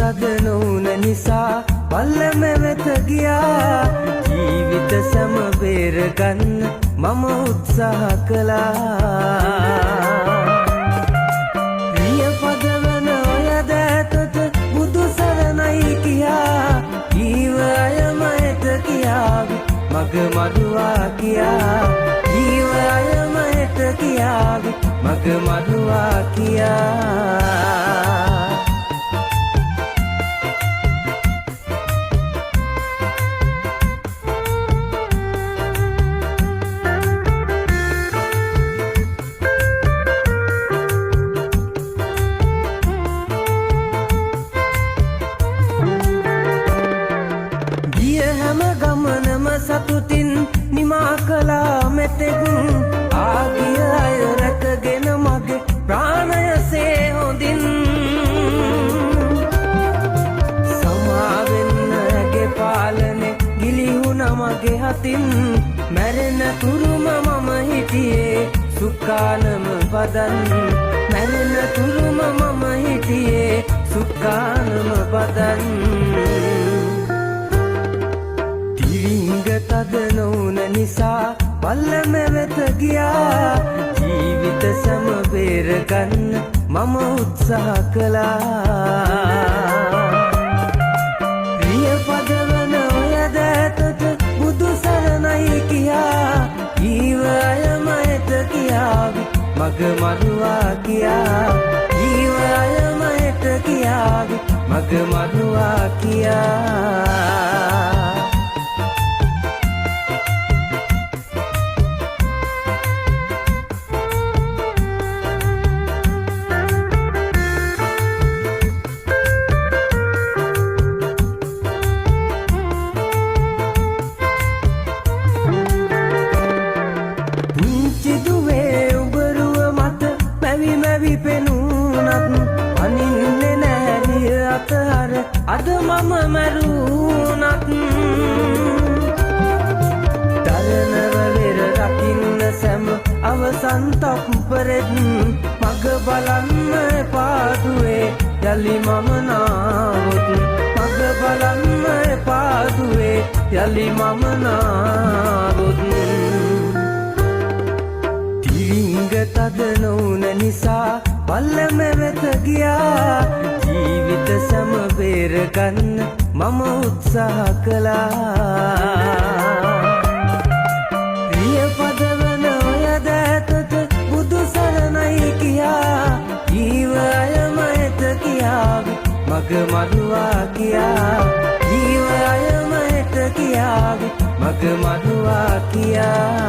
තද නොවුන නිසා පල්ලම වෙත ගියා. ජීවිත සැම බේරගන්න මම උත්සාහ කළා. ප්‍රිය පදවන ඔය දෑතට බුදු සරණයි කියා. ජීව අයමයට කියාවි මග මරුවා කියා. ජීව අයමයට කියාවි මග මරුවා කියා. හැම ගමනම සතුටින් නිමා කළා මෙතෙක්. ආගිය අය රැකගෙන මගේ ප්‍රාණයසේ හොඳින්. සමාවෙන්න ඇගේ පාලනේ ගිලිහුණ මගේ හතින්. මැරෙන තුරුම මම හිටියේ සුක්කානම බදන්. මැරෙන තුරුම මම හිටියේ සුක්කානම බදන්. තද නොවුන නිසා පල්ලම වෙත ගියා. ජීවිත සැම බේරගන්න මම උත්සාහ කළා. ප්‍රිය පදවන ඔය දෑතට බුදු සරණයි කියා. ජීව අයමයට කියාවි මග මරුවා කියා. ජීව අයමයට කියාවි මග මරුවා කියා. අනින්නේ නෑරිය අතහර අද මම මැරුණත්. තරණවලෙර රකින්න සැම අවසන් තප්පරෙත්. මග බලන්න පාදුවේ යලි මම නාවොත්. මග බලන්න පාදුවේ යලි මම නාවොත්. තිරිංග තද නොවුන නිසා පල්ලම වෙත ගියා. ජීවිත සැම බේරගන්න මම උත්සාහ කළා. ප්‍රිය පදවන ඔය දෑතට බුදු සරණයි කියා. ජීව අයමයට කියාවි මග මරුවා කියා. ජීව අයමයට කියාවි මග මරුවා කියා.